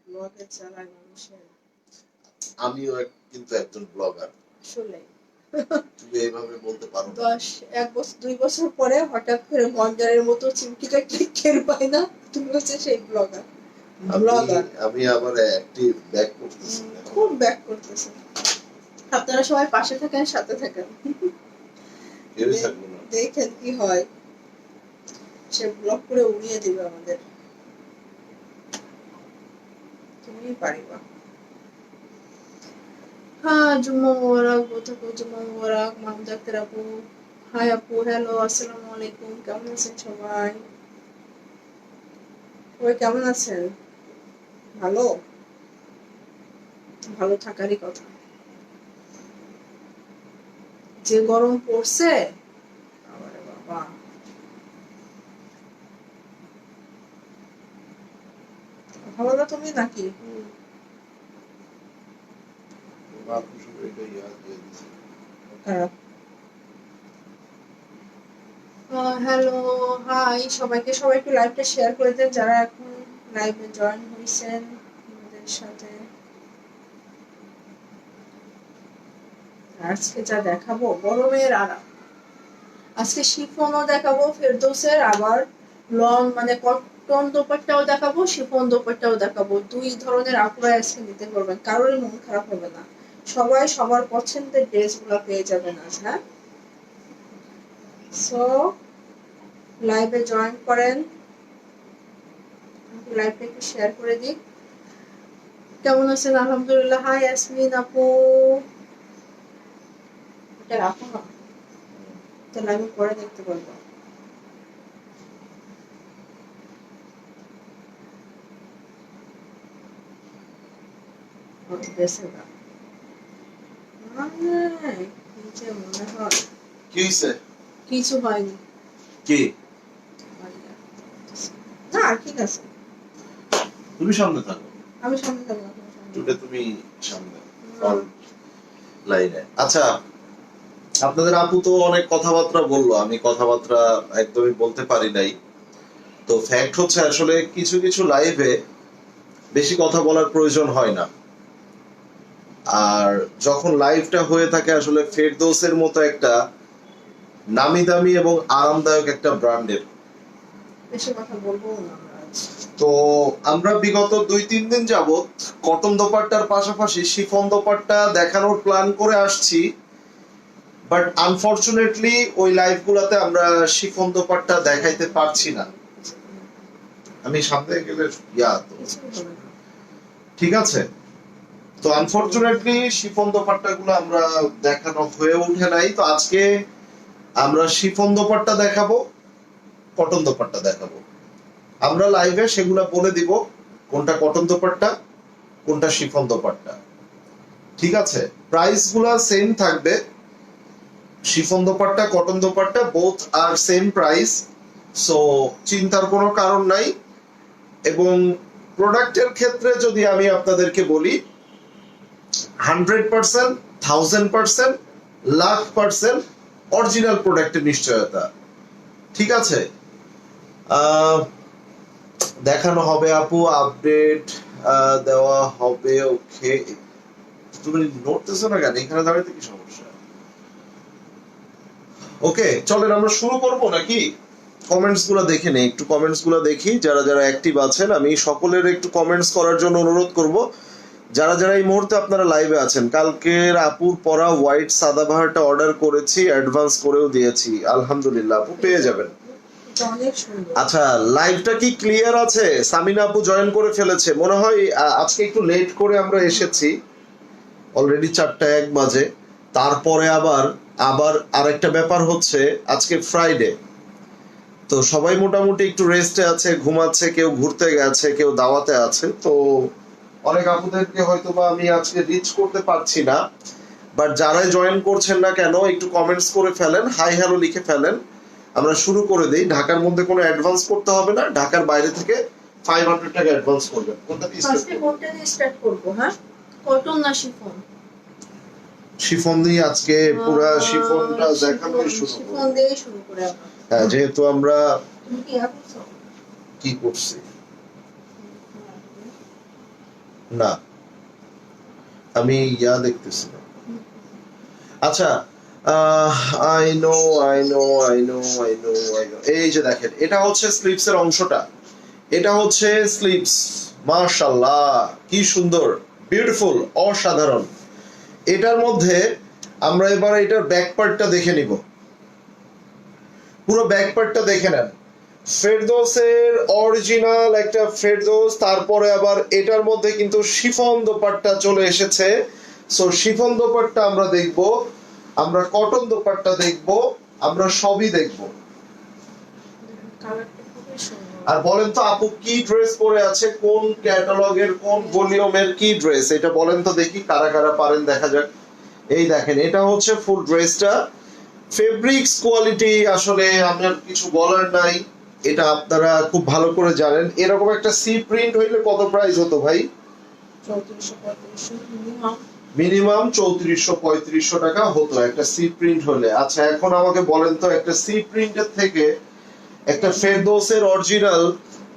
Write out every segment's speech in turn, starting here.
ব্লগে চালায় মানুষের। আমিও কিন্তু একজন ব্লগার। আসলে তুমি এইভাবে বলতে পারো না। 1 বছর 2 বছর পরে হঠাৎ করে মঞ্জারের মতো চিমকিটা টের পাই না, তুমি হচ্ছে সেই ব্লগার। আমি আবার অ্যাক্টিভ ব্যাক করতেছি, খুব ব্যাক করতেছে। আপনারা সবাই পাশে থাকেন, সাথে থাকেন, দেখেন কি হয়। সে ব্লক করে উড়িয়ে দিবে আমাদের। তুমি পারিবা। হ্যাঁ, জুম্মা মোবারক, বোধক জুম্মা মোবারক, মামদা আপু। হাই আপু, হ্যালো, আসসালামু আলাইকুম, কেমন আছেন সবাই? সবাই কেমন আছেন? ভালো? ভালো থাকারই কথা। যে গরম পড়ছে, আরে বাবা। ভালো না তুমি নাকি? হ্যালো, হাই সবাইকে, সবাই একটু লাইভটা শেয়ার করে দেন যারা এখন লাইভে জয়েন হয়েছেন আমাদের সাথে। আজকে যা দেখাবো গরমের আরাম। আজকে শিফনও দেখাবো ফেরদৌসের, আবার লং মানে কটন দোপাট্টাও দেখাবো, শিফন দোপাট্টাও দেখাবো। 2 ধরনের আপুরা আজকে নিতে পারবেন, কারোর মন খারাপ হবে না। সবাই সবার পছন্দের ড্রেসগুলো পেয়ে যাবেন আজ। হ্যাঁ, সো লাইভে জয়েন করেন, লাইভটা একটু শেয়ার করে দিই। কেমন আছেন? আলহামদুলিল্লাহ। হাই ইয়াসমিন আপু, এটা রাখো না, তাহলে আমি পরে দেখতে পারবো। কিছু হয়নি। কি না, ঠিক আছে, তুমি সামনে থাকো। আমি সামনে থাকবো। তুমি সামনে লাইনে। আচ্ছা, আপনাদের আপু তো অনেক কথাবার্তা বললো, আমি কথাবার্তা একদমই বলতে পারি নাই। তো ফ্যাক্ট হচ্ছে আসলে কিছু কিছু লাইভে বেশি কথা বলার প্রয়োজন হয় না। আর যখন লাইভটা হয়ে থাকে আসলে ফেরদৌসের মতো একটা নামি দামি এবং আরামদায়ক একটা ব্র্যান্ডের, বেশি কথা বলবো না। তো আমরা বিগত 2-3 দিন যাবত কটন দোপাট্টার পাশাপাশি শিফন দোপাট্টা দেখানোর প্ল্যান করে আসছি, বাট আনফরচুনেটলি ওই লাইভগুলোতে আমরা শিফন দোপাট্টা দেখাইতে পারছি না। আমি সামনে গেলে ঠিক আছে। তো আনফরচুনেটলি শিফন দোপাট্টাগুলো আমরা দেখানো হয়ে ওঠে নাই। তো আজকে আমরা শিফন দোপাট্টা দেখাবো, কটন দোপাট্টা দেখাবো। আমরা লাইভে সেগুলা বলে দিব কোনটা কটন দোপাট্টা, কোনটা শিফন দোপাট্টা। ঠিক আছে, প্রাইস গুলা সেম থাকবে। Chiffon dupatta, cotton dupatta both আর সেম প্রাইস, সো চিন্তার কোনো কারণ নাই। এবং প্রোডাক্টের ক্ষেত্রে যদি আমি আপনাদেরকে বলি, 100%, 1000%, 1,00,000% অরিজিনাল প্রোডাক্টের নিশ্চয়তা। ঠিক আছে, দেখানো হবে আপু, আপডেট দেওয়া হবে। ওকে, তুমি নড়তেছো না কেন? এখানে দাঁড়াতে কি সমস্যা? ওকে, চলেন আমরা শুরু করব নাকি? কমেন্টস গুলো দেখে নেই, একটু কমেন্টস গুলো দেখি। যারা যারা অ্যাক্টিভ আছেন আমি সকলের একটু কমেন্টস করার জন্য অনুরোধ করব। যারা যারা এই মুহূর্তে আপনারা লাইভে আছেন, কালকের আপুর পরা হোয়াইট সাদাবাহারটা অর্ডার করেছি, অ্যাডভান্স করেও দিয়েছি, আলহামদুলিল্লাহ আপু পেয়ে যাবেন। আচ্ছা, লাইভটা কি ক্লিয়ার আছে? সামিনা আপু জয়েন করে ফেলেছে মনে হয়। আজকে একটু লেট করে আমরা এসেছি, অলরেডি 4:01 বাজে। তারপরে আবার আরেকটা ব্যাপার হচ্ছে আজকে ফ্রাইডে, তো সবাই মোটামুটি একটু রেস্টে আছে, ঘুমাচ্ছে, কেউ ঘুরতে গেছে, কেউ দাওয়াতে আছে। তো অনেক আপুদেরকে হয়তো বা আমি আজকে রিচ করতে পারছি না, বাট যারাই জয়েন করছেন না কেন একটু কমেন্টস করে ফেলেন, হাই হ্যালো লিখে ফেলেন, আমরা শুরু করে দেই। ঢাকার মধ্যে কোনো অ্যাডভান্স করতে হবে না, ঢাকার বাইরে থেকে 500 টাকা অ্যাডভান্স করবেন। কোনটা দিয়ে স্টার্ট করব? হ্যাঁ, কটন না শিফন? শিফন দিয়ে আজকে পুরো শিফনটা দেখানো শুরু করব। শিফন দিয়ে শুরু করে আমরা। হ্যাঁ, যেহেতু আমরা কি করছি, না, আমি ইয়া দেখতেছি না। আচ্ছা, I know I know I know I know I know, এই যে দেখেন, এটা হচ্ছে স্লিপস এর অংশটা, এটা হচ্ছে স্লিপস। মাশাআল্লাহ, কি সুন্দর, বিউটিফুল, অসাধারণ। এটার মধ্যে আমরা এবার এটার ব্যাক পার্টটা দেখে নিব। পুরো ব্যাক পার্টটা দেখে নেন। ফেরদৌসের অরিজিনাল একটা ফেরদৌস, তারপরে আবার এটার মধ্যে কিন্তু শিফন দোপাট্টা চলে এসেছে। সো শিফন দোপাট্টা আমরা দেখব, আমরা কটন দোপাট্টা দেখব, আমরা সবই দেখব। কালারটা খুবই সুন্দর। আর বলেন তো আপু, কি ড্রেস পরে আছে, কোন ক্যাটালগের কোন ভলিউমের কি ড্রেস, এটা বলেন তো দেখি, কারা কারা পারেন দেখা যাক। এই দেখেন, এটা হচ্ছে ফুল ড্রেসটা। ফেব্রিক্স কোয়ালিটি আসলে আমার কিছু বলার নাই, এটা আপনারা খুব ভালো করে জানেন। এরকম একটা সি প্রিন্ট হইলে কত প্রাইস হতো ভাই? 3400 মিনিমাম। মিনিমাম 3400-3500 টাকা হতো একটা সি প্রিন্ট হলে। আচ্ছা, এখন আমাকে বলেন তো, একটা সি প্রিন্টের থেকে একটা ফেরদৌসের অরিজিনাল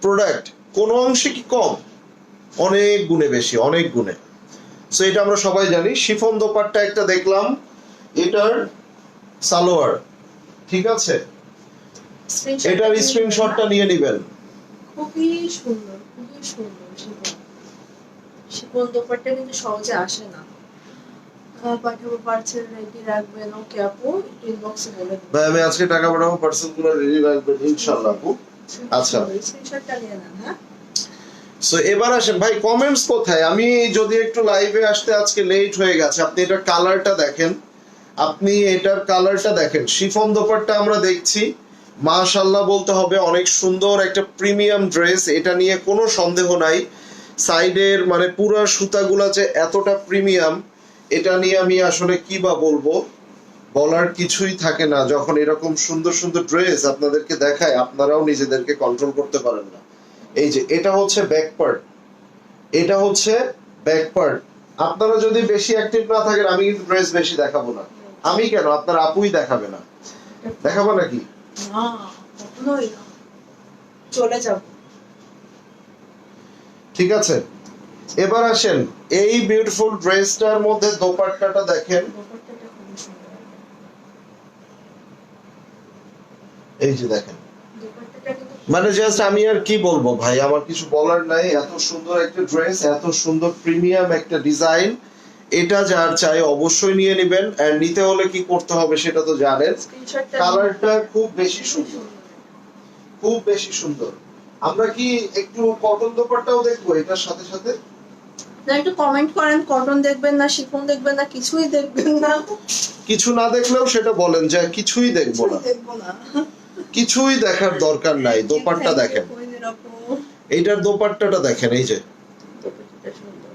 প্রোডাক্ট কোন অংশে কি কম? অনেক গুণে বেশি, অনেক গুণে। সো এটা আমরা সবাই জানি। শিফন দোপাট্টা একটা দেখলাম, এটার সালোয়ার, ঠিক আছে, এটার স্ক্রিনশটটা নিয়ে নেবেন। খুবই সুন্দর, খুবই সুন্দর শিফন। শিফন দোপাট্টা কিন্তু সহজে আসে না। পাঠাবো, পার্সেল রেডি রাখবেন। ওকে আপু, ইনবক্সে বলে দিন। ভাই আমি আজকে টাকা পাঠাবো, পার্সেল গুলো রেডি রাখবেন ইনশাআল্লাহ আপু। আচ্ছা, স্ক্রিনশটটা নিয়ে নেন। হ্যাঁ, সো এবার আসেন ভাই, কমেন্টস কোথায়? আমি যদি একটু লাইভে আসতে আজকে লেট হয়ে গেছে। আপনি এটার কালারটা দেখেন, আপনি এটার কালারটা দেখেন। শিফন দোপাট্টা আমরা দেখছি, মাশাআল্লাহ বলতে হবে, অনেক সুন্দর একটা প্রিমিয়াম ড্রেস, এটা নিয়ে কোনো সন্দেহ নাই। সাইডের মানে পুরো সুতাগুলা যে এতটা প্রিমিয়াম, এটা নিয়ে আমি আসলে কি বা বলবো, বলার কিছুই থাকে না। যখন এরকম সুন্দর সুন্দর ড্রেস আপনাদেরকে দেখায়, আপনারাও নিজেদেরকে কন্ট্রোল করতে পারেন না। এই যে এটা হচ্ছে ব্যাক পার্ট, এটা হচ্ছে ব্যাক পার্ট। আপনারা যদি বেশি অ্যাক্টিভ না থাকেন, আমি কিন্তু ড্রেস বেশি দেখাবো না। আমি কেন, আপনার আপুই দেখাবে না, দেখাবো নাকি? না কখনোই না, চলে যাব। ঠিক আছে, এবার আসেন, এই বিউটিফুল ড্রেসটার মধ্যে দোপাট্টাটা দেখেন। দোপাট্টাটা খুবই সুন্দর। এই যে দেখেন, দোপাট্টাটা কিন্তু মানে জাস্ট আমি আর কি বলবো ভাই, আমার কিছু বলার নাই। এত সুন্দর একটা ড্রেস, এত সুন্দর প্রিমিয়াম একটা ডিজাইন, এটা যার চাই অবশ্যই নিয়ে নেবেন। এন্ড নিতে হলে কি করতে হবে সেটা তো জানেন। স্ক্রিনশটটা কালারটা খুব বেশি সুন্দর, খুব বেশি সুন্দর। আমরা কি একটু কটন দোপাট্টাও দেখবো এটার সাথে সাথে? না, একটু কমেন্ট করেন, কটন দেখবেন না শিফন দেখবেন না কিছুই দেখবেন না? কিছু না দেখলেও সেটা বলেন যে কিছুই দেখবো না, দেখবো না। কিছুই দেখার দরকার নাই। দোপাট্টা দেখেন, এইটার দোপাট্টাটা দেখেন, এই যে, দোপাট্টাটা সুন্দর।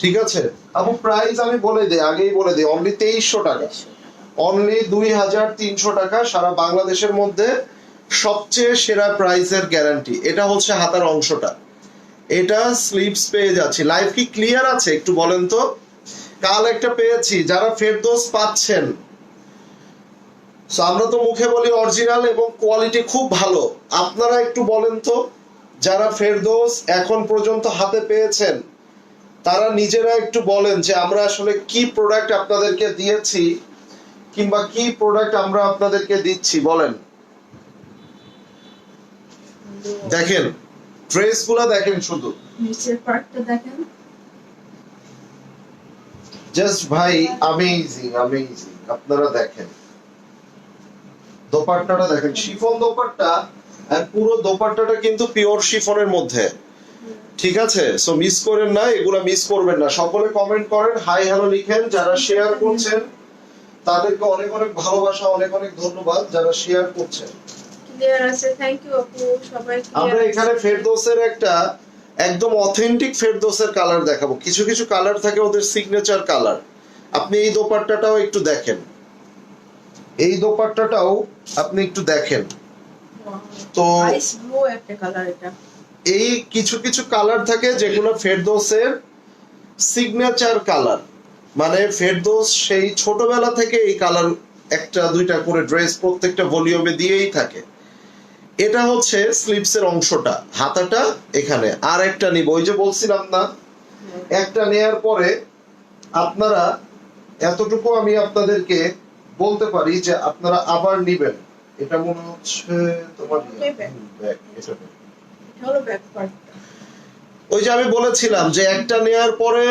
ঠিক আছে আপু, প্রাইস আমি বলে দিই, আগেই বলে দিই, অনলি 2300 টাকা, অনলি 2300 টাকা। সারা বাংলাদেশের মধ্যে সবচেয়ে সেরা প্রাইসের গ্যারান্টি। এটা হচ্ছে হাতার অংশটা, এটা স্লিপস পেয়ে যাচ্ছি। লাইভ কি ক্লিয়ার আছে একটু বলেন তো? কাল একটা পেয়েছি, যারা ফেরদৌস পাচ্ছেন, সো আমরা তো মুখে বলি অরিজিনাল এবং কোয়ালিটি খুব ভালো। আপনারা একটু বলেন তো, যারা ফেরদৌস এখন পর্যন্ত হাতে পেয়েছেন, তারা নিজেরা একটু বলেন যে আমরা আসলে কি প্রোডাক্ট আপনাদেরকে দিয়েছি, কিংবা কি প্রোডাক্ট আমরা আপনাদেরকে দিচ্ছি, বলেন। দেখেন ড্রেস গুলা দেখেন, শুধু নিচের পার্টটা দেখেন, জাস্ট ভাই অ্যামেজিং অ্যামেজিং। আপনারা দেখেন দোপাট্টাটা দেখেন, শিফন দোপাট্টা, আর পুরো দোপাট্টাটা কিন্তু পিওর শিফনের মধ্যে, ঠিক আছে? সো মিস করেন না, এগুলা মিস করবেন না। সকলে কমেন্ট করেন, হাই হ্যালো লিখেন। যারা শেয়ার করছেন তাদেরকে অনেক অনেক ভালোবাসা, অনেক অনেক ধন্যবাদ যারা শেয়ার করছেন। ক্লিয়ার আছে, থ্যাংক ইউ আপু, সবাই আমরা এখানে ফেরদৌসের একটা একদম অথেন্টিক ফেরদৌসের কালার দেখাবো। কিছু কিছু কালার থাকে ওদের সিগনেচার কালার। আপনি এই দোপাট্টাটাও একটু দেখেন, এই দোপাট্টাটাও আপনি একটু দেখেন। তো আইস ব্লু একটা কালার, এটা এই কিছু কিছু কালার থাকে যেগুলো ফেরদৌসের সিগনেচার কালার, মানে ফেরদৌস সেই ছোটবেলা থেকে এই কালার একটা দুইটা করে ড্রেস প্রত্যেকটা ভলিউমে দিয়েই থাকে। এটা হচ্ছে স্লিপসের অংশটা, হাতাটা এখানে। আর একটা নিব, ওই যে বলছিলাম না একটা নেয়ার পরে আপনারা এতটুকু আমি আপনাদেরকে বলতে পারি যে আপনারা আবার নিবেন। এটা মনে হচ্ছে তোমার Back. ব্যাগ, এটা back। এটা হলো ব্যাক পার্ট। ওই যে আমি বলেছিলাম যে একটা নেয়ার পরে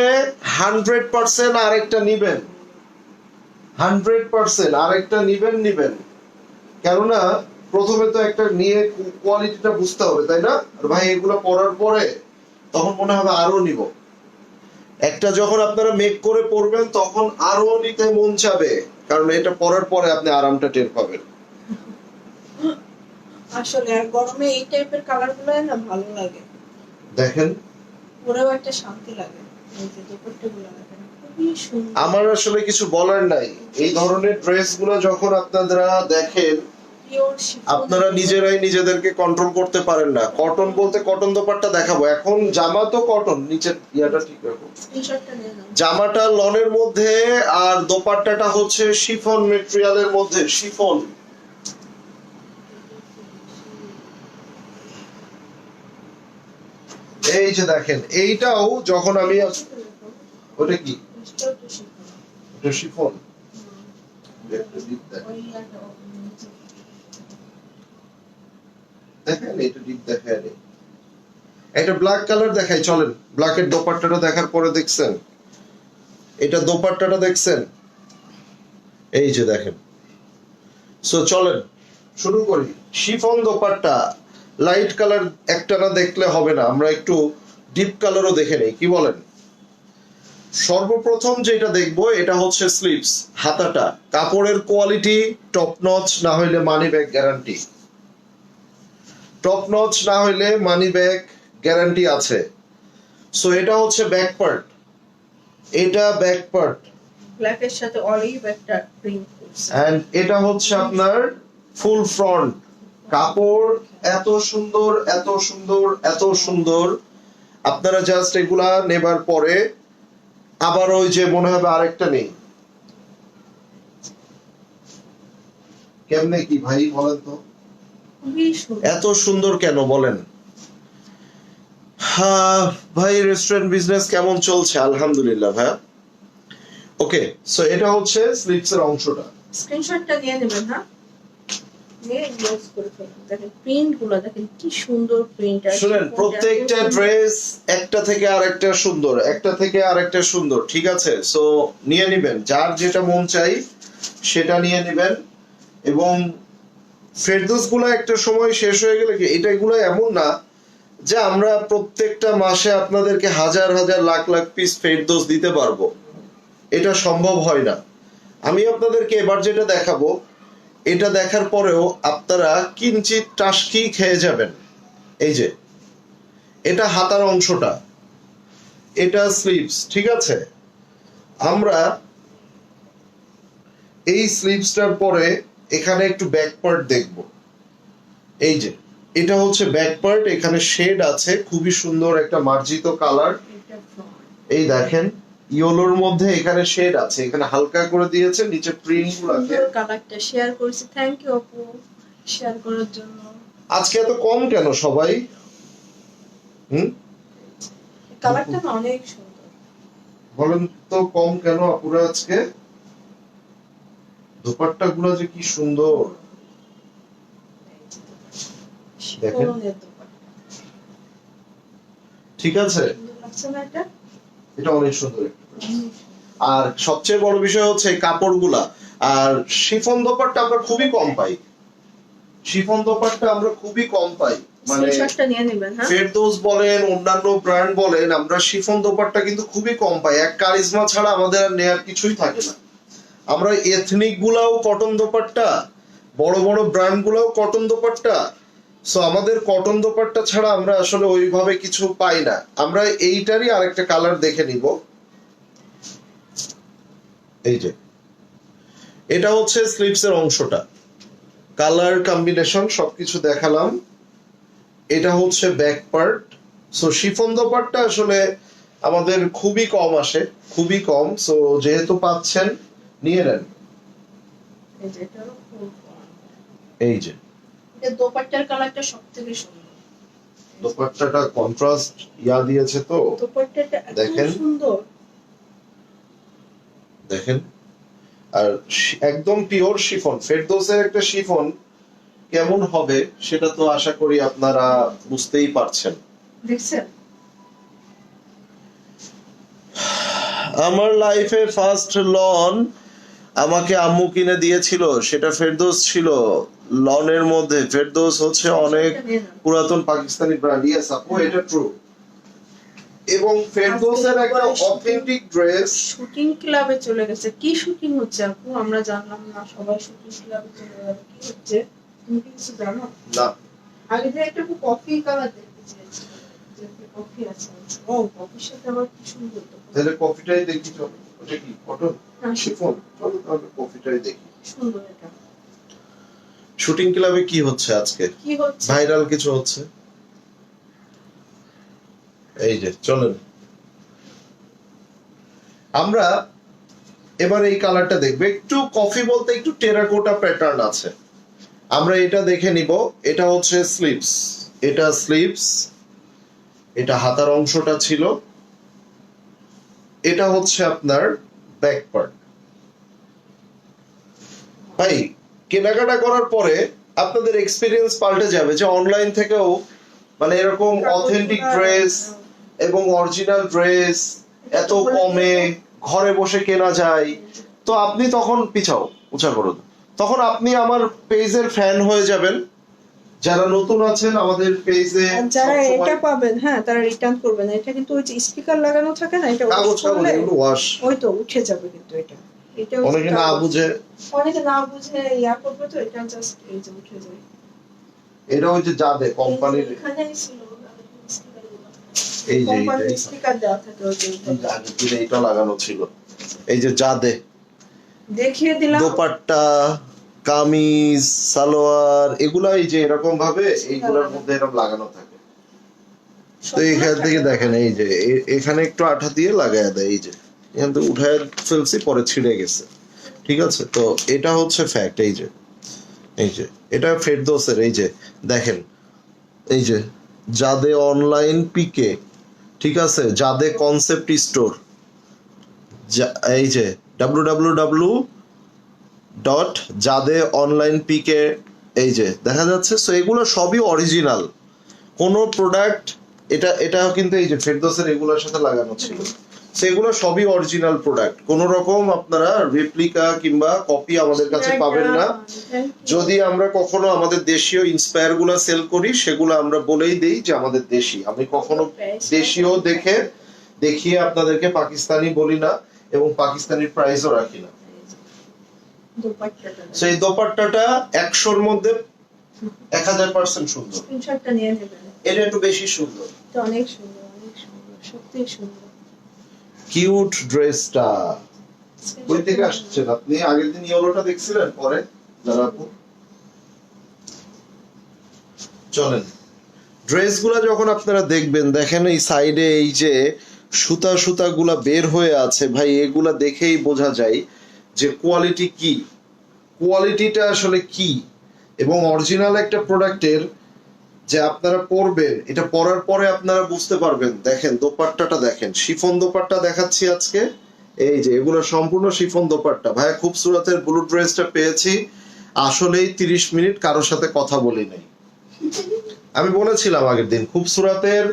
100% আরেকটা নিবেন, 100% আরেকটা নিবেন। কেননা প্রথমে তো একটা নিয়ে কোয়ালিটিটা বুঝতে হবে, তাই না? আর ভাই এগুলো পরার পরে তখন মনে হবে আরো নিব। একটা যখন আপনারা মেক করে পরবেন তখন আরো নিতে মন চাবে, কারণ এটা পরার পরে আপনি আরামটা টের পাবেন। আসলে আর গরমে এই টাইপের কালার গুলো না ভালো লাগে, দেখেন ওরাও একটা শান্তি লাগে। এই যে দুপাট্টা গুলো দেখেন খুবই সুন্দর। আমার আসলে কিছু বলার নাই, এই ধরনের ড্রেস গুলো যখন আপনারা দেখেন পিওর শিফন। আপনারা নিজেরাই নিজেদেরকে কন্ট্রোল করতে পারেন না। কটন বলতে কটন দোপাট্টা দেখাবো, এখন জামা তো কটন, নিচের ইয়াটা ঠিক রাখো। স্ক্রিনশটটা নিয়ে নাও। জামাটা লনের মধ্যে আর দোপাট্টাটা হচ্ছে শিফন ম্যাটেরিয়ালের মধ্যে, শিফন। এই যে দেখেন এইটাও যখন আমি ওটা কি, এটাও তো শিফন। এটা শিফন। ওই ইয়াটা দেখেন এটা ডিপ দেখেন, এটা ব্ল্যাক কালার দেখাই, চলেন ব্ল্যাকের দোপাট্টাটা দেখার পরে দেখছেন, এটা দোপাট্টাটা দেখছেন, এই যে দেখেন। সো চলেন শুরু করি। শিফন দোপাট্টা লাইট কালার একটা না দেখলে হবে না, আমরা একটু ডিপ কালারও দেখে নেই, কি বলেন? সর্বপ্রথম যেটা দেখবো এটা হচ্ছে স্লিভস, হাতাটা। কাপড়ের কোয়ালিটি টপ নচ, না হইলে money bag guarantee. Top notch না হইলে মানি ব্যাগ গ্যারান্টি আছে। সো এটা হচ্ছে ব্যাক পার্ট, এটা ব্যাক পার্ট, ব্ল্যাকের সাথে অলিভ একটা প্রিন্ট করছে। এন্ড এটা হচ্ছে আপনার ফুল ফ্রন্ট। কাপড় এত সুন্দর, এত সুন্দর, এত সুন্দর, আপনারা জাস্ট এগুলা নেবার পরে আবার ওই যে মনে হবে আরেকটা নেই। কেমনে কি ভাই বলেন তো, খুবই সুন্দর। এত সুন্দর কেন বলেন? হ্যাঁ ভাই, রেস্টুরেন্ট বিজনেস কেমন চলছে? আলহামদুলিল্লাহ ভাই। ওকে, সো এটা হচ্ছে স্লিভস এর অংশটা। স্ক্রিনশটটা নিয়ে নেবেন, হ্যাঁ, নিয়ে ইউজ করে ফেলুন। দেখেন প্রিন্ট গুলো দেখেন কি সুন্দর প্রিন্ট আছে। শুনেন, প্রত্যেকটা ড্রেস একটা থেকে আরেকটা সুন্দর, একটা থেকে আরেকটা সুন্দর, ঠিক আছে? সো নিয়ে নিবেন, যার যেটা মন চাই সেটা নিয়ে নিবেন। এবং ফেরদৌস গুলো একটা সময় শেষ হয়ে গেলে কি, এটাগুলো এমন না যে আমরা প্রত্যেকটা মাসে আপনাদেরকে হাজার হাজার লাখ লাখ পিস ফেরদৌস দিতে পারবো, এটা সম্ভব হয় না। আমি আপনাদেরকে এবার যেটা দেখাবো, এটা দেখার পরেও আপনারা কিঞ্চিত টাসকি খেয়ে যাবেন। এই যে এটা হাতার অংশটা, এটা স্লিভস, ঠিক আছে? আমরা এই স্লিভসটার পরে এখানে একটু ব্যাক পার্ট দেখব। এই যে এটা হচ্ছে ব্যাক পার্ট, এখানে শেড আছে, খুবই সুন্দর একটা মার্জিত কালার। এটা ফ্রন্ট। এই দেখেন ইয়েলোর মধ্যে এখানে শেড আছে, এখানে হালকা করে দিয়েছে, নিচে প্রিন্ট আছে। সুন্দর কালারটা শেয়ার করেছি, থ্যাংক ইউ আপু শেয়ার করার জন্য। আজকে এত কম কেন সবাই? কালারটা না অনেক সুন্দর। বলেন তো কম কেন আপুরা আজকে? দোপাট্টা গুলো যে কি সুন্দর দেখেন, শিফনের দোপাট্টা ঠিক আছে? সুন্দর লাগছে না এটা? এটা অনেক সুন্দর। আর সবচেয়ে বড় বিষয় হচ্ছে কাপড়গুলা। আর শিফন দোপাট্টা আমরা খুবই কম পাই, শিফন দোপাট্টা আমরা খুবই কম পাই। মানে স্ক্রিনশটটা নিয়ে নেবেন, হ্যাঁ। ফেরদৌস বলেন, অন্যান্য ব্র্যান্ড বলেন, আমরা শিফন দোপাট্টা কিন্তু খুবই কম পাই। এক কারিজমা ছাড়া আমাদের আর নেয়ার কিছুই থাকে না। আমরা এথনিক গুলাও কটন দোপাট্টা, বড় বড় ব্র্যান্ড গুলাও কটন দোপাট্টা। সো আমাদের কটন দোপাট্টা ছাড়া আমরা আসলে ওইভাবে কিছু পাই না। আমরা এইটারই আরেকটা কালার দেখে নিব। এই যে এটা হচ্ছে স্লিভস এর অংশটা, কালার কম্বিনেশন সবকিছু দেখালাম। এটা হচ্ছে back part. So chiffon dupatta আসলে আমাদের খুবই কম আসে, খুবই কম। সো যেহেতু পাচ্ছেন নিয়ে নেন। এই যে এটা হলো ফুল ফ্রন্ট। এই যে এটা দোপাট্টার কালারটা সবথেকে সুন্দর। দোপাট্টাটা কন্ট্রাস্ট দিয়েছে তো দোপাট্টাটা এত দেখেন। সুন্দর। দেখেন, আর একদম পিওর শিফন। ফেরদৌসের একটা শিফন কেমন হবে সেটা তো আশা করি আপনারা বুঝতেই পারছেন। দেখছেন? আমার লাইফে ফার্স্ট লন আমাকে আম্মু কিনে দিয়েছিল, সেটা ফেরদৌস ছিল। লনের মধ্যে ফেরদৌস হচ্ছে অনেক পুরাতন পাকিস্তানি ব্র্যান্ড। ইয়েস আপু, এটা ট্রু। এবং ফেরদৌসের একটা অথেন্টিক ড্রেস। শুটিং ক্লাবে চলে গেছে। কি শুটিং হচ্ছে আপু? আমরা জানলাম না, সবাই শুটিং ক্লাবে চলে গেল। কি হচ্ছে তুমি কি কিছু জানো? না, আগে যে একটা কফি কালার দেখতে চেয়েছিলাম, যে কফি আছে। ও কফির সাথে আবার কি সুন্দর তো। তাহলে কফিটাই দেখি চলো। ওটা কি কটন না, শিফন? চলো তাহলে কফিটাই দেখি। সুন্দর এটা। শুটিং ক্লাবে কি হচ্ছে আজকে? কি হচ্ছে? ভাইরাল কিছু হচ্ছে। এই যে চলেন আমরা এবার এই কালারটা দেখবে। একটু কফি বলতে একটু টেরাকোটা প্যাটার্ন আছে। আমরা এটা দেখে নিব। এটা হচ্ছে স্লিভস, এটা স্লিভস, এটা হাতার অংশটা ছিল, এটা হচ্ছে আপনার ব্যাক পার্ট। ভাই কেনাকাটা করার পরে আপনাদের এক্সপিরিয়েন্স পাল্টে যাবে যে অনলাইন থেকেও মানে এরকম অথেন্টিক ড্রেস এবং অরিজিনাল ড্রেস এত কমে ঘরে বসে কেনা যায়। তো আপনি তখন পিছাও, উঁচা করুন, তখন আপনি আমার পেজের ফ্যান হয়ে যাবেন। যারা নতুন আছেন আমাদের পেজে, আর যারা এটা পাবেন, হ্যাঁ তারা রিটার্ন করবেন। এটা কিন্তু ওই যে স্পিকার লাগানো থাকে না, এটা কাগজ কাগজ এগুলো ওয়াশ, ওই তো উঠে যাবে কিন্তু এটা। এটা অনেকে না বুঝে, অনেকে না বুঝে ইয়া করবে, তো এটা জাস্ট এই যে উঠে যায়। এটা হচ্ছে যাদের কোম্পানির এখানেই ছিল এই যে কোম্পানির স্পিকার দেওয়া থাকে ওই যে আগের দিনে এটা লাগানো ছিল। এই যে যাদে দেখিয়ে দিলাম। দোপাট্টা, কামিজ, সালোয়ার, এগুলা এই যে এরকম ভাবে এইগুলোর মধ্যে এরকম লাগানো থাকে। তো এখান থেকে দেখেন এই যে এখানে একটু আঠা দিয়ে লাগায় দেয়। এই যে এখান থেকে উঠায় ফেলছি, পরে ছিঁড়ে গেছে। ঠিক আছে, তো এটা হচ্ছে ফ্যাক্ট। এই যে এই যে এটা ফেরদৌসের। এই যে দেখেন, এই যে যাদে অনলাইন পিকে, ঠিক আছে, যাদে কনসেপ্ট স্টোর, এই যে www.jade.online.pk, এই যে দেখা যাচ্ছে। সো এগুলো সবই অরিজিনাল কোনো প্রোডাক্ট। এটা কিন্তু এই যে ফেরদৌসের এগুলোর সাথে লাগানো ছিল। সেগুলো সবই অরিজিনাল প্রোডাক্ট। কোন রকম আপনারা রেপ্লিকা কিংবা কপি আমাদের কাছে পাবেন না। যদি আমরা কখনো আমাদের দেশীয় ইন্সপায়ার গুলা সেল করি, সেগুলো আমরা বলেই দেই যে আমাদের দেশি। আমি কখনো দেশীয় দেখিয়ে আপনাদেরকে পাকিস্তানি বলি না, এবং পাকিস্তানি প্রাইসও রাখি না। সেই দোপাট্টাটা 100-র মধ্যে 1000% সুন্দর। স্ক্রিনশটটা নিয়ে নেবেন। এটা একটু বেশি সুন্দর। এটা অনেক সুন্দর, অনেক সুন্দর, সত্যিই সুন্দর। কিউট ড্রেসটা কই থেকে আসছেন আপনি? আগের দিন ইয়েলোটা দেখছিলেন, পরে দাঁড়াবো। চলেন ড্রেসগুলা যখন আপনারা দেখবেন, দেখেন এই সাইডে এই যে সুতা সুতা গুলা বের হয়ে আছে ভাই, এগুলা দেখেই বোঝা যায় যে কোয়ালিটি কি, কোয়ালিটিটা আসলে কি। এবং অরিজিনাল একটা প্রোডাক্টের যে আপনারা পরবেন, এটা পরার পরে আপনারা বুঝতে পারবেন। দেখেন দোপাট্টাটা দেখেন, শিফন দোপাট্টা দেখাচ্ছি আজকে। এই যে এগুলো সম্পূর্ণ শিফন দোপাট্টা। ভাই খুব সুরাতের ব্লু ড্রেসটা পেয়েছি, আসলেই 30 মিনিট কারোর সাথে কথা বলি নাই। আমি বলেছিলাম আগের দিন, খুব সুরাতের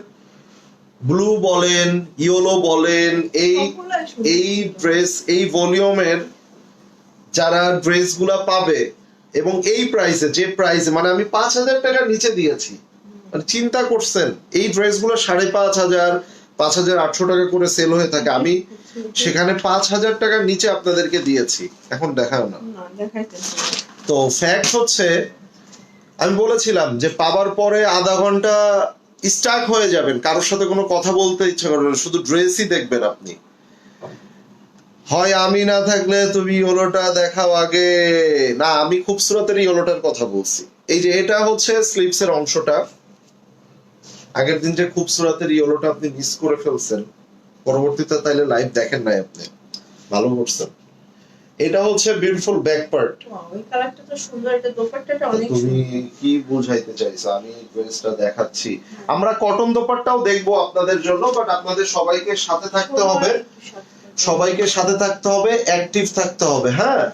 ব্লু বলেন, ইয়েলো বলেন, এই ড্রেস, এই ভলিউমের যারা ড্রেসগুলা পাবে এবং এই প্রাইসে, যে প্রাইসে মানে আমি 5000 টাকার নিচে দিয়েছি, মানে চিন্তা করছেন এই ড্রেসগুলো 5500 5800 টাকা করে সেল হয়ে থাকে, আমি সেখানে 5000 টাকার নিচে আপনাদেরকে দিয়েছি। এখন দেখাও না। তো ফ্যাক্ট হচ্ছে, আমি বলেছিলাম যে পাবার পরে আধা ঘন্টা স্টাক হয়ে যাবেন, কারোর সাথে কোনো কথা বলতে ইচ্ছা করবে না, শুধু ড্রেসই দেখবেন আপনি। হয় আমি না থাকলে তুমি ইয়েলোটা দেখাও আগে। না, আমি খুবসুরতের ইয়েলোটার কথা বলছি। এই যে এটা হচ্ছে স্লিভসের অংশটা। আগের দিন যে খুবসুরতের ইয়েলোটা আপনি মিস করে ফেলছেন, পরবর্তীতে তাইলে লাইভ দেখেন নাই আপনি, ভালো করছেন। এটা হচ্ছে বিউটিফুল ব্যাক পার্ট। ওয়াও, এই কালারটা তো সুন্দর, এটা দোপাট্টাটা অনেক তুমি সুন্দর। কি বোঝাইতে চাইছো? আমি ড্রেসটা দেখাচ্ছি। আমরা কটন দোপাট্টাও দেখবো আপনাদের জন্য, বাট আপনাদের সবাইকে সাথে থাকতে হবে, সবাইকে সাথে থাকতে হবে, অ্যাক্টিভ থাকতে হবে। হ্যাঁ,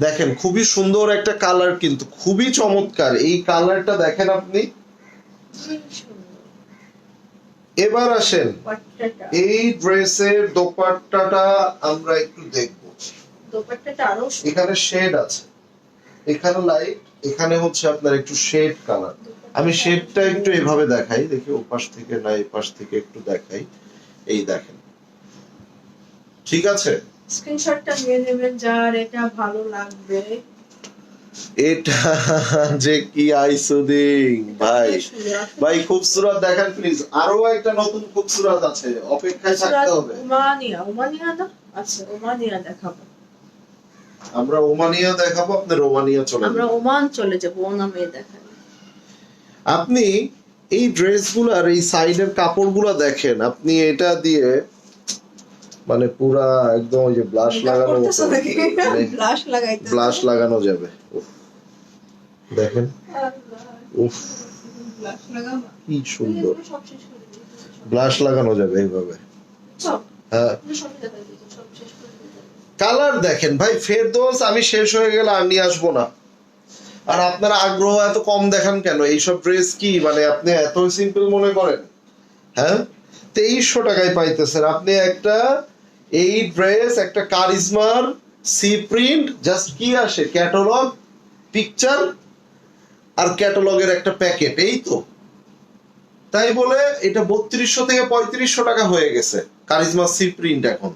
দেখেন খুবই সুন্দর একটা কালার, কিন্তু খুবই চমৎকার এই কালারটা দেখেন আপনি। এবার আসেন দোপাট্টাটা, এই ড্রেসের দোপাট্টাটা আমরা একটু দেখবো। দোপাট্টাটা আরো সুন্দর। এখানে শেড আছে, এখানে লাইট, এখানে হচ্ছে আপনার একটু শেড কালার। আমি শেডটা একটু এভাবে দেখাই, দেখি ওপাশ থেকে না এই পাশ থেকে একটু দেখাই। এই দেখেন, ঠিক আছে? স্ক্রিনশটটা নিয়ে নেবেন যার এটা ভালো লাগবে। এটা যে কি আইসুদিং ভাই, ভাই খুবসুরত দেখেন প্লিজ। আরো একটা নতুন খুবসুরত আছে, অপেক্ষায় থাকতে হবে। ওমানিয়া, ওমানিয়া না? আচ্ছা, ওমানিয়া দেখাবো। আমরা ওমানিয়া দেখাবো, আপনি রোমানিয়া চলে আমরা যাবেন। ওমান চলে যাবো, ওনামে দেখাবো। আপনি এই ড্রেসগুলার এই সাইডের কাপড়গুলো দেখেন, আপনি এটা দিয়ে মানে পুরা একদম ওই যে ব্লাশ লাগানো মতো, ব্লাশ লাগাইতে, ব্লাশ লাগানো যাবে। উফ, দেখেন, উফ ব্লাশ লাগাবো, কি সুন্দর সব শেষ করে দিয়েছি। ব্লাশ লাগানো যাবে এইভাবে। সব হ্যাঁ, সব দেখাই দিয়েছি, সব শেষ করে দিয়েছি। কালার দেখেন ভাই, ফেরদৌস আমি শেষ হয়ে গেলে আর নিয়ে আসবো না। আর আপনারা আগ্রহ এত কম দেখান কেন? এইসব ড্রেস কি মানে আপনি এত সিম্পল মনে করেন? হ্যাঁ, 2300 টাকায় পাইতেছেন আপনি একটা এই ড্রেস, একটা কারিজমার সি প্রিন্ট, জাস্ট কি আসে ক্যাটালগ, পিকচার আর ক্যাটালগের একটা প্যাকেট, এই তো। তাই বলে এটা 3200 থেকে 3500 টাকা হয়ে গেছে কারিজমা সি প্রিন্ট। এখন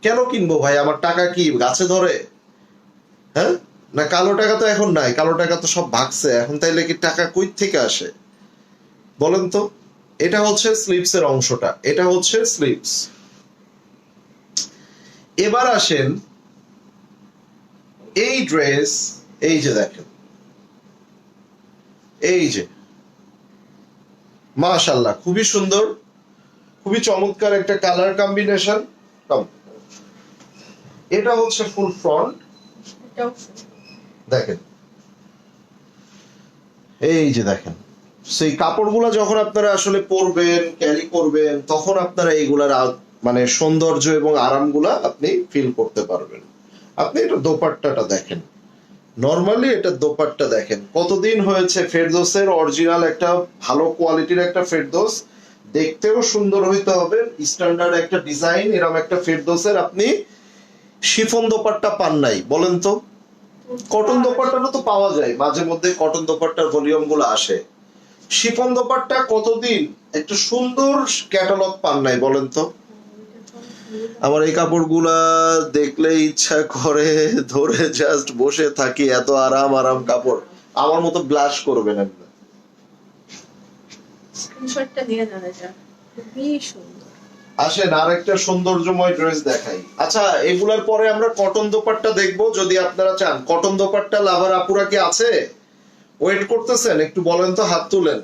কেন কিনবো ভাই? আমার টাকা কি গাছে ধরে? হ্যাঁ, না কালো টাকা তো এখন নাই, কালো টাকা তো সব ভাগছে এখন, তাইলে কি টাকা কই থেকে আসে বলেন তো? এটা হচ্ছে স্লিপস এর অংশটা, এটা হচ্ছে স্লিপস। এবার আসেন এই ড্রেস, এই যে দেখেন, এই যে মাশাআল্লাহ খুবই সুন্দর, খুবই চমৎকার একটা কালার কম্বিনেশন। এটা হচ্ছে ফুল ফ্রন্ট, এটাও সুন্দর। দেখেন এই যে দেখেন। সেই কাপড়গুলো যখন আপনারা আসলে পরবেন, ক্যারি করবেন, তখন আপনারা এইগুলার মানে সৌন্দর্য এবং আরামগুলা আপনি ফিল করতে পারবেন। আপনি এটা দোপাট্টাটা দেখেন, নরমালি এটা দোপাট্টা দেখেন। কতদিন হয়েছে ফেরদৌসের অরিজিনাল একটা ভালো কোয়ালিটির একটা ফেরদৌস, দেখতেও সুন্দর হইতে হবে, স্ট্যান্ডার্ড একটা ডিজাইন, এরকম একটা ফেরদৌসের আপনি শিফন দোপাট্টা পান নাই বলেন তো? কটন দোপাট্টাটা তো পাওয়া যায় মাঝে মধ্যে, কটন দোপাট্টার ভলিউম গুলো আসে। শিফন দোপাট্টা কতদিন একটা সুন্দর ক্যাটালগ পান নাই বলেন তো? আমার এই কাপড়গুলা দেখলে ইচ্ছা করে ধরে জাস্ট বসে থাকি, এত আরাম আরাম কাপড়। আমার মতো ব্লাশ করবেন না। স্ক্রিনশটটা নিয়ে নেন, এটা খুবই সুন্দর। আসেন আর একটা সৌন্দর্যময় ড্রেস দেখাই। আচ্ছা, এগুলার পরে আমরা কটন দোপাট্টা দেখবো যদি আপনারা চান। কটন দোপাট্টা লাভার আপুরা কি আছে? ওয়েট করতেছেন? একটু বলেন তো, হাত তুলেন।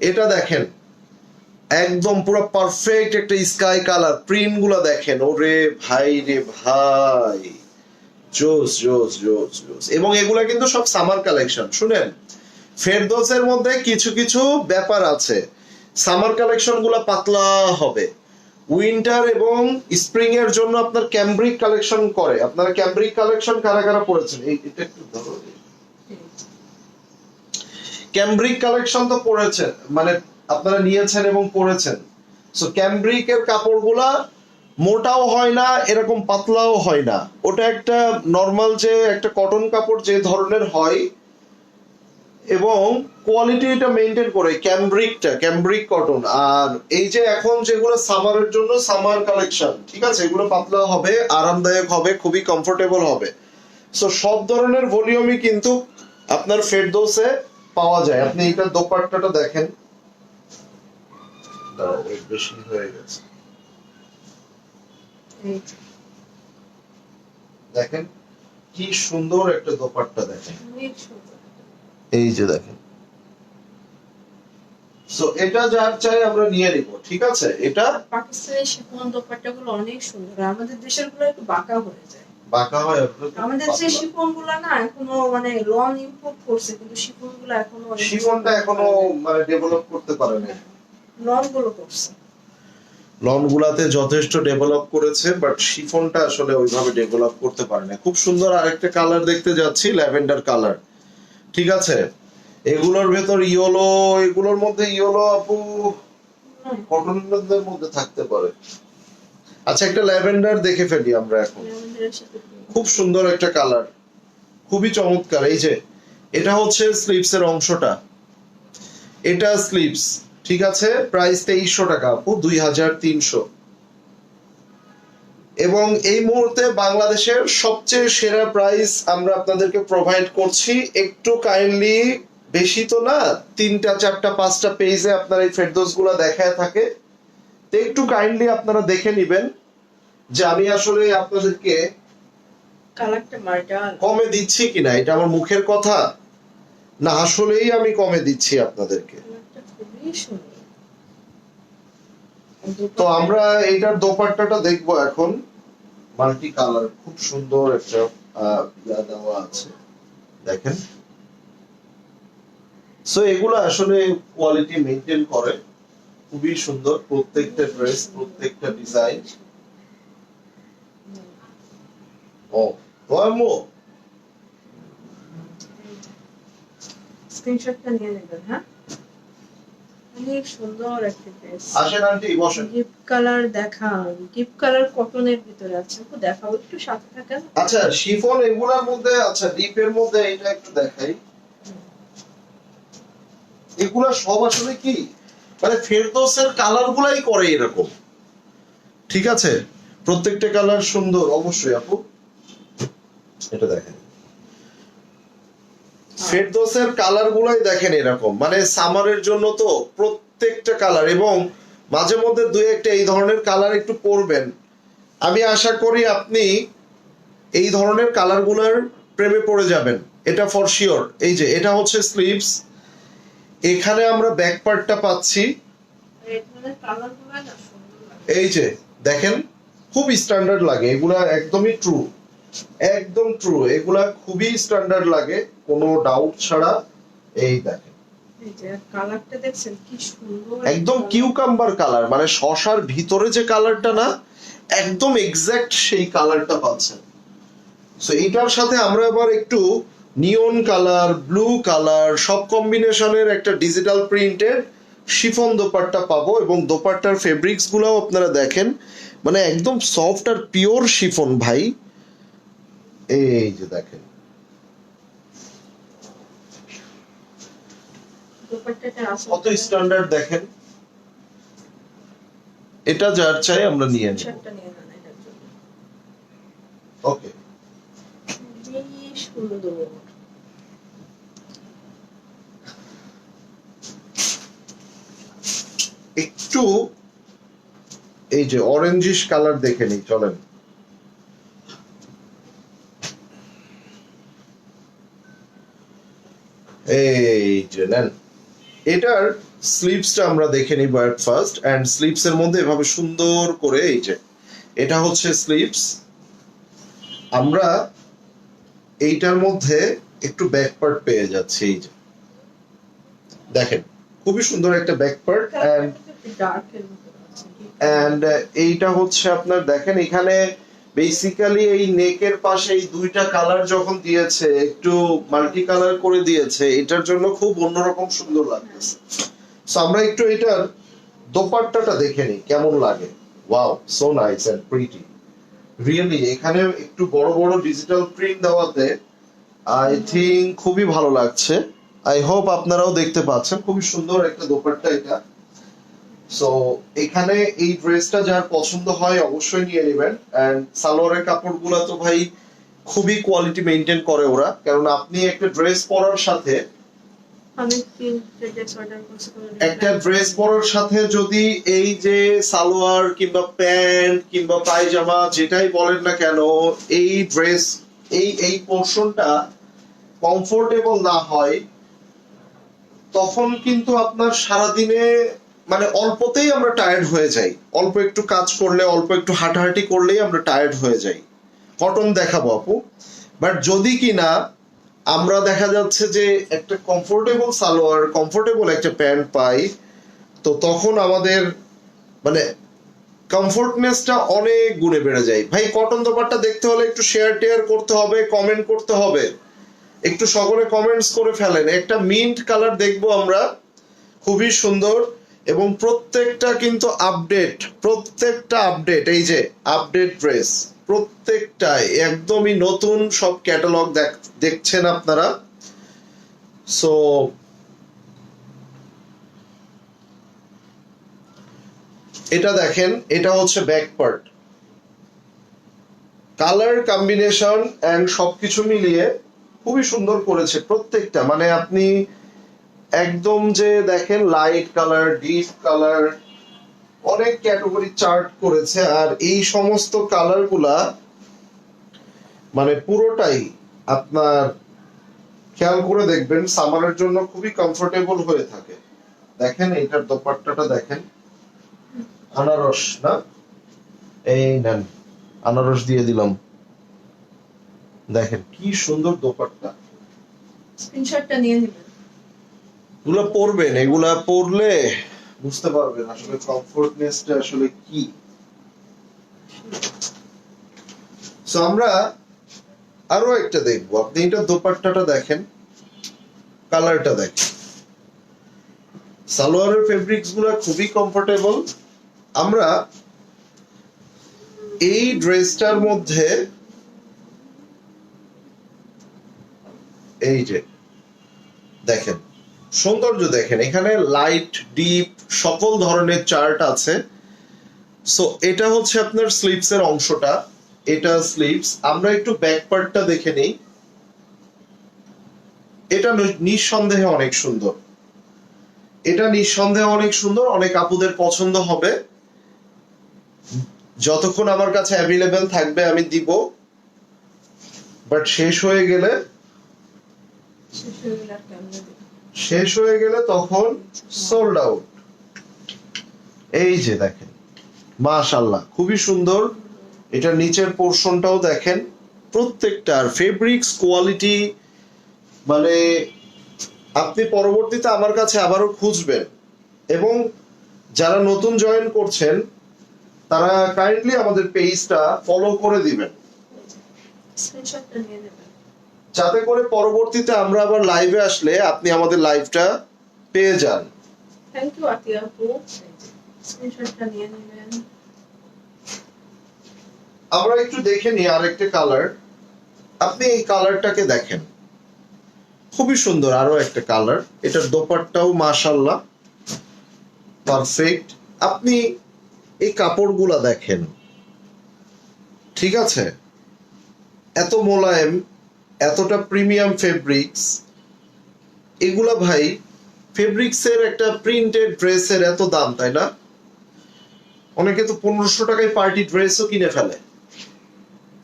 এটা দেখেন, একদম পুরো পারফেক্ট একটা স্কাই কালার, প্রিন্ট গুলা দেখেন, ওরে ভাই রে ভাই, জোস জোস জোস জোস। এবং এগুলা কিন্তু সব সামার কালেকশন। শুনেন, ফেরদৌসের মধ্যে কিছু কিছু ব্যাপার আছে, সামার কালেকশন গুলা পাতলা হবে, উইন্টার এবং স্প্রিং এর জন্য আপনার ক্যামব্রিক কালেকশন করে। আপনারা ক্যামব্রিক কালেকশন কারা কারা পড়েছেন? এটা একটু ধরো, ক্যামব্রিক কালেকশন তো পড়েছেন, মানে আপনারা নিয়েছেন এবং পড়েছেন। সো ক্যামব্রিকের কাপড়গুলা মোটাও হয় না, এরকম পাতলাও হয় না। ওটা একটা নর্মাল যে একটা কটন কাপড় যে ধরনের হয়, এবং কোয়ালিটি এটা মেনটেন করে ক্যামব্রিকটা, ক্যামব্রিক কটন। আর এই যে এখন যেগুলো সামারের জন্য সামার কালেকশন, ঠিক আছে, এগুলো পাতলা হবে, আরামদায়ক হবে, খুবই কমফোর্টেবল হবে। সো সব ধরনের ভলিউমই কিন্তু আপনার ফেরদৌসে পাওয়া যায়। আপনি এটা দোপাট্টাটা দেখেন, বেশি হয়ে গেছে, দেখেন কি সুন্দর একটা দোপাট্টা, দেখেন অনেক সুন্দর। এই যে দেখেন। সো এটা যার চাই আমরা নিয়ে নিব, ঠিক আছে। এটা পাকিস্তানি শিফন দোপাট্টাগুলো অনেক সুন্দর, আমাদের দেশের গুলো একটু বাঁকা হয়ে যায়। বাঁকা হয় আপনার তো আমাদের যে পাতলা। শিফন গুলা না এখনো মানে লন ইম্পোর্ট করছে, কিন্তু শিফন গুলা এখনো শিফনটা এখনো মানে ডেভেলপ করতে পারে না। লন গুলো করছে। লন গুলাতে যথেষ্ট ডেভেলপ করেছে, বাট শিফনটা আসলে ওইভাবে ডেভেলপ করতে পারে না। খুব সুন্দর আরেকটা কালার দেখতে যাচ্ছি, ল্যাভেন্ডার কালার। ঠিক আছে, এগুলোর ভেতর ইয়েলো, এগুলোর মধ্যে ইয়েলো আপু কটনের মধ্যে থাকতে পারে। আচ্ছা, একটা ল্যাভেন্ডার দেখে ফেলি আমরা এখন। ল্যাভেন্ডারের সাথে খুব সুন্দর একটা কালার, খুবই চমৎকার। এই যে এটা হচ্ছে স্লিভস এর অংশটা, এটা স্লিভস। ঠিক আছে, প্রাইস 2300 টাকা আপু, 2300। এবং এই মুহূর্তে বাংলাদেশের সবচেয়ে সেরা প্রাইস আমরা আপনাদেরকে প্রোভাইড করছি। একটু কাইন্ডলি, বেশি তো না, 3টা 4টা 5টা পেজে আপনার এই ফেরদৌস গুলা দেখায় থাকে, তো একটু কাইন্ডলি আপনারা দেখে নিবেন যে আমি আসলে আপনাদেরকে কালারটা মার্ডাল। কমে দিচ্ছি কিনা। এটা আমার মুখের কথা না, আসলেই আমি কমে দিচ্ছি আপনাদেরকে। কালারটা খুবই সুন্দর। তো আমরা এইটার দোপাট্টাটা দেখবো এখন। মাল্টি কালার, খুব সুন্দর একটা ইয়া দেওয়া আছে, দেখেন। সো এগুলো আসলে কোয়ালিটি মেনটেন করে, খুবই সুন্দর প্রত্যেকটা ড্রেস, প্রত্যেকটা ডিজাইন। ও আম্মু, স্ক্রিনশটটা নিয়ে নেবেন। হ্যাঁ, অনেক সুন্দর একটা ড্রেস। আসেন আন্টি, বসেন। ডিপ কালার দেখান, ডিপ কালার কটনের ভিতরে আছে, তো দেখাও একটু সাথে থাকেন। আচ্ছা, শিফন এগুলোর মধ্যে, আচ্ছা ডিপের মধ্যে এটা একটু দেখাই। এগুলা সব আসলে কি মানে ফেরদৌসের কালার গুলাই করে এরকম। ঠিক আছে, প্রত্যেকটা কালার সুন্দর অবশ্যই আপু। এটা দেখেন, ফেরদৌসের কালার গুলাই দেখেন এরকম, মানে সামারের জন্য তো প্রত্যেকটা কালার। এবং মাঝে মধ্যে দুই একটা এই ধরনের কালার একটু পরবেন, আমি আশা করি আপনি এই ধরনের কালার গুলার প্রেমে পড়ে যাবেন, এটা ফর শিওর। এই যে এটা হচ্ছে স্লিভস, এখানে আমরা ব্যাক পার্টটা পাচ্ছি। এই ধরনের কালারগুলো না সুন্দর লাগে। এই যে দেখেন, খুব স্ট্যান্ডার্ড লাগে এগুলা, একদমই ট্রু, একদম ট্রু, এগুলা খুবই স্ট্যান্ডার্ড লাগে, কোনো ডাউট ছাড়া। এই দেখেন, এই যে কালারটা দেখছেন কি সুন্দর, একদম কিউকাম্বার কালার, মানে শশার ভিতরে যে কালারটা না, একদম এক্সাক্ট সেই কালারটা পাচ্ছেন। সো এইটার সাথে আমরা এবার একটু নিয়ন কালার, ব্লু কালার, সব কম্বিনেশনের একটা ডিজিটাল প্রিন্টেড শিফন দোপাট্টা পাবো। এবং দোপাট্টার ফেব্রিক্স গুলাও আপনারা দেখেন, মানে একদম সফট আর পিওর শিফন ভাই। এই যে দেখেন, দোপাট্টাটা আছে কত স্ট্যান্ডার্ড দেখেন। এটা যার চাই আমরা নিয়ে নেব। শার্টটা নিয়ে নেন এটার জন্য। ওকে, খুবই সুন্দর। একটু এই যে অরেঞ্জিশ কালার দেখে নিই, চলেন। এই যে নেন, এটার স্লিভসটা আমরা দেখে নিব এট ফার্স্ট। এন্ড স্লিভস এর মধ্যে এভাবে সুন্দর করে, এই যে এটা হচ্ছে স্লিভস। আমরা এইটার মধ্যে একটু ব্যাক পার্ট পেয়ে যাচ্ছি, এই যে দেখেন, খুবই সুন্দর একটা ব্যাক পার্ট। এন্ড ডার্কের ভিতরে আছে। এন্ড এইটা হচ্ছে আপনার দেখেন, এখানে বেসিক্যালি এই নেকের পাশে এই দুইটা কালার যখন দিয়েছে, একটু মাল্টি কালার করে দিয়েছে, এটার জন্য খুব অন্যরকম সুন্দর লাগতেছে। সো আমরা একটু এটার দোপাট্টাটা দেখে নিই কেমন লাগে। Wow, so nice and pretty, really. এখানে একটু বড় বড় ডিজিটাল প্রিন্ট দেওয়াতে আই থিঙ্ক খুবই ভালো লাগছে। আই হোপ আপনারাও দেখতে পাচ্ছেন, খুবই সুন্দর একটা দোপাট্টা এটা। সো এখানে এই ড্রেসটা যার পছন্দ হয় অবশ্যই নিয়ে নেবেন। এন্ড সালোয়ারের কাপড়গুলো তো ভাই খুবই কোয়ালিটি মেনটেন করে ওরা, কারণ আপনি একটা ড্রেস পরার সাথে, আমি তিনটে ড্রেস অর্ডার করছি, একটা ড্রেস পরার সাথে যদি এই যে সালোয়ার কিংবা প্যান্ট কিংবা পায়জামা যেটাই বলেন না কেন, এই ড্রেস এই পোর্শনটা কমফোর্টেবল না হয়, তখন কিন্তু আপনার সারাদিনে মানে অল্পতেই আমরা টায়ার্ড হয়ে যাই। অল্প একটু কাজ করলে, অল্প একটু হাঁটাহাঁটি করলেই আমরা টায়ার্ড হয়ে যাই। কটন দেখাবো আপু, বাট যদি কিনা আমরা দেখা যাচ্ছে যে একটা কমফোর্টেবল সালোয়ার, কমফোর্টেবল একটা প্যান্ট পাই, তো তখন আমাদের মানে কমফোর্টনেসটা অনেক গুণে বেড়ে যায়। ভাই কটন দোপাট্টা দেখতে হলে একটু শেয়ার টেয়ার করতে হবে, কমেন্ট করতে হবে, একটু সকলে কমেন্টস করে ফেলেন। একটা মিন্ট কালার দেখবো আমরা, খুবই সুন্দর এবং প্রত্যেকটা কিন্তু আপডেট, প্রত্যেকটা আপডেট, এই যে আপডেট ড্রেস, প্রত্যেকটাই একদমই নতুন সব ক্যাটালগ দেখছেন আপনারা। সো এটা দেখেন, এটা হচ্ছে back part, colour combination and সবকিছু মিলিয়ে খুবই সুন্দর করেছে প্রত্যেকটা। মানে আপনি একদম যে দেখেন লাইট কালার, ডিপ কালার, অনেক ক্যাটাগরি চার্ট করেছে। আর এই সমস্ত কালার গুলা মানে পুরোটাই আপনার খেয়াল করে দেখবেন সামারের জন্য খুবই কমফোর্টেবল হয়ে থাকে। দেখেন এইটার দোপাট্টাটা দেখেন, আনারস না, এই নেন আনারস দিয়ে দিলাম, দেখেন কি সুন্দর দোপাট্টা। স্ক্রিনশটটা নিয়ে নেবেন। এগুলা পরবেন, এগুলা পরলে বুঝতে পারবেন আসলে কমফোর্টনেসটা আসলে কি। সো আমরা আরো একটা দেখবো, আপনি এটা দোপাট্টাটা দেখেন, কালারটা দেখেন, সালোয়ারের ফেব্রিক্স গুলা খুবই কমফোর্টেবল। আমরা এই ড্রেসটার মধ্যে এই যে দেখেন সৌন্দর্য দেখেন, এখানে লাইট ডিপ সকল ধরনের চার্ট আছে। সো এটা হচ্ছে আপনার স্লিভস এর অংশটা, এটা স্লিভস। আমরা একটু ব্যাক পার্টটা দেখে নেই, এটা নিঃসন্দেহে অনেক সুন্দর, এটা নিঃসন্দেহে অনেক সুন্দর, অনেক আপুদের পছন্দ হবে। যতক্ষণ আমার কাছে অ্যাভেলেবেল থাকবে আমি দিব, বাট শেষ হয়ে গেলে তখন সোল্ড আউট। এই যে দেখেন মাশাআল্লাহ খুবই সুন্দর। এটা নিচের পোরশনটাও দেখেন, প্রত্যেকটার ফেব্রিক্স কোয়ালিটি, মানে আপনি পরবর্তীতে আমার কাছে আবারও খুঁজবেন। এবং যারা নতুন জয়েন করছেন তারা কাইন্ডলি আমাদের পেজটা ফলো করে দিবেন, স্ক্রিনশটটা নিয়ে নেবেন, যাতে করে পরবর্তীতে আমরা আবার লাইভে আসলে আপনি আমাদের লাইভটা পেয়ে যান। থ্যাংক ইউ আতিয়া আপু। স্ক্রিনশটটা নিয়ে নেবেন। আমরা একটু দেখে নিই আরেকটা কালার, আপনি এই কালারটাকে দেখেন, খুবই সুন্দর আরো একটা কালার। এটার দোপাট্টাও মাশাআল্লাহ পারফেক্ট। আপনি এই কাপড়গুলা দেখেন, ঠিক আছে, এত মোলায়েম, এতটা প্রিমিয়াম ফেব্রিক্স, এগুলা ভাই ফেব্রিক্সের একটা প্রিন্টেড ড্রেসের এত দাম, তাই না? অনেকে তো 1500 টাকায় পার্টি ড্রেসও কিনে ফেলে,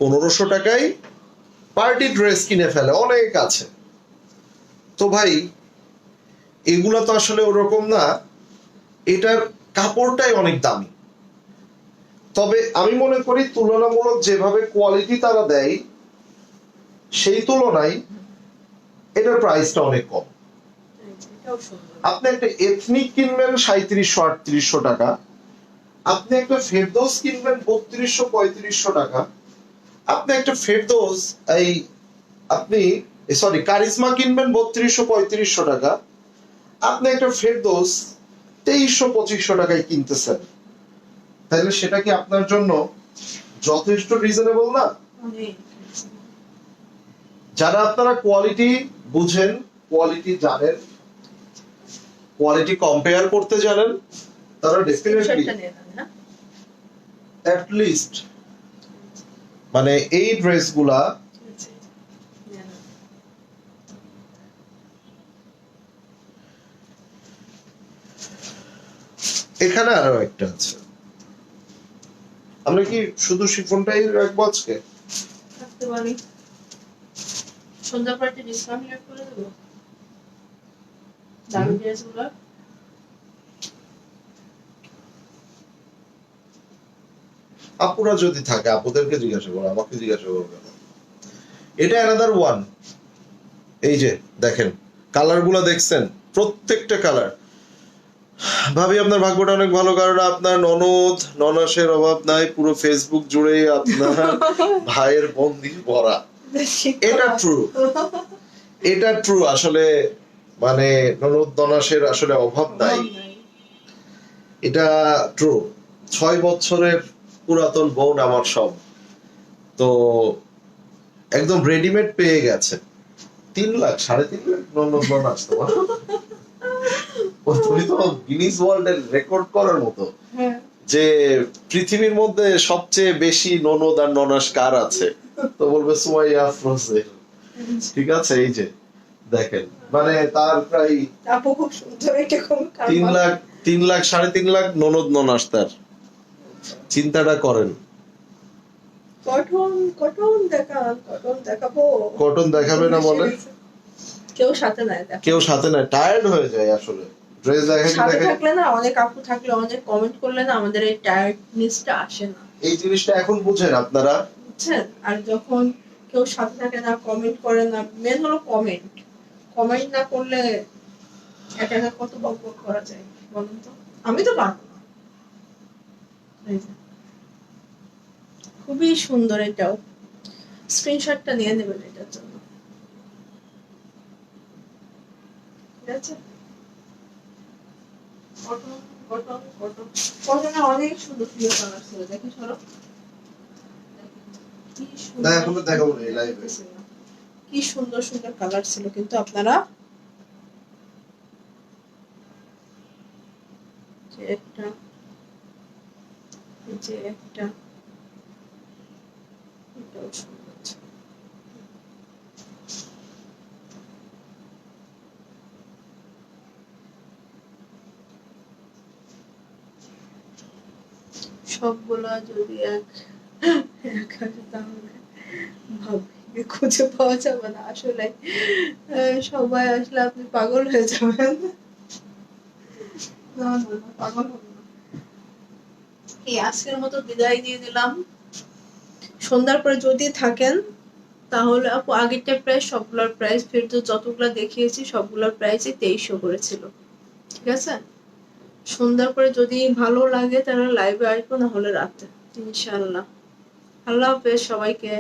1500 টাকায় পার্টি ড্রেস কিনে ফেলে, অনেক আছে। তো ভাই এগুলা তো আসলে ওরকম না, এটার কাপড়টাই অনেক দামি। তবে আমি মনে করি তুলনামূলক যেভাবে কোয়ালিটি তারা দেয় সেই তুলনায় এটার প্রাইসটা অনেক কম। আপনি একটা এথনিক কিনবেন 3700-3800 টাকা, আপনি একটা ফেরদৌস কিনবেন 3200-3500 টাকা, আপনি একটা ফেরদৌস কারিজমা কিনবেন 3200-3500 টাকা, আপনি একটা ফেরদৌস 2300-2500 টাকায় কিনতেছেন, তাহলে সেটা কি আপনার জন্য যথেষ্ট রিজনেবল না? যারা আপনারা কোয়ালিটি বুঝেন, কোয়ালিটি জানেন, কোয়ালিটি কম্পেয়ার করতে জানেন, তারা ডেফিনেটলি অ্যাট লিস্ট মানে এই ড্রেসগুলা এখানে আরো একটা আছে। আমরা কি শুধু শিফনটাই রাখবো আজকে? থাকতে পারি, সন্ধ্যা পার্টি ডিসকাউন্ট করে দেবো দামি ড্রেসগুলো। আপুরা যদি থাকে আপুদেরকে জিজ্ঞাসা করো, আমাকে জিজ্ঞাসা করো কেন? এটা অ্যানাদার ওয়ান। এই যে দেখেন কালার গুলা দেখছেন, প্রত্যেকটা কালার। ভাবি আপনার ভাগ্যটা অনেক ভালো, কারণ আপনার ননদ ননাসের অভাব নাই, পুরো ফেসবুক জুড়ে আপনার ভাইয়ের বন্দি ভরা। এটা ট্রু, এটা ট্রু। আসলে মানে ননদ ননাসের আসলে অভাব নাই, এটা ট্রু। 6 বছরের পুরাতন বোন আমার সব, তো একদম রেডিমেড পেয়ে গেছে। 3 লাখ 3.5 লাখ ননদ ননাস তোমার। তুমি তো গিনিস ওয়ার্ল্ডের রেকর্ড করার মতো যে পৃথিবীর মধ্যে সবচেয়ে বেশি ননদ আর ননাস কার আছে, তো বলবে সুমাইয়া আফরোজের। ঠিক আছে, এই যে দেখেন মানে তার প্রায় 3 লাখ 3.5 লাখ ননদ ননাস তার। চিন্তাটা করেন। কটন দেখাবে না বলে কেউ সাথে নাই, টায়ার্ড হয়ে যায় আসলে ড্রেস থাকলে না, অনেক আপু থাকলে, অনেক কমেন্ট করলে না, আমাদের এই টায়ার্ডনেসটা আসে না। এই জিনিসটা এখন বুঝেন আপনারা, বুঝছেন? আর যখন কেউ সাথে থাকে না, কমেন্ট করে না, মেন হলো কমেন্ট না করলে একা একা কত বকবক করা যায় বলুন তো? আমি তো পারবো না। খুবই সুন্দর, এটাও স্ক্রিনশটটা নিয়ে নেবেন এটার জন্য। ঠিক আছে, কটনে অনেক সুন্দর সুন্দর কালার ছিল, দেখি সরো। কি সুন্দর সুন্দর কালার ছিল, কিন্তু আপনারা একটা এটাও সুন্দর ছিল। সবগুলা যদি এক তাহলে ভাবি খুঁজে পাওয়া যাবে না আসলে। সবাই আসলে আপনি পাগল হয়ে যাবেন। না পাগল হব না। আজকের মতো বিদায় দিয়ে দিলাম। সন্ধ্যার পরে যদি থাকেন তাহলে আপু আগেরটা প্রাইস, সবগুলোর প্রাইস ফেরত যতগুলো দেখিয়েছি সবগুলোর প্রাইসই 2300 করেছিল। ঠিক আছে, সন্ধ্যার পরে যদি ভালো লাগে তাহলে লাইভে আসবো, না হলে রাতে ইনশাআল্লাহ। আল্লাহ হাফেজ সবাইকে।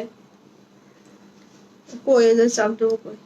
কই যে চাপটুকু কই।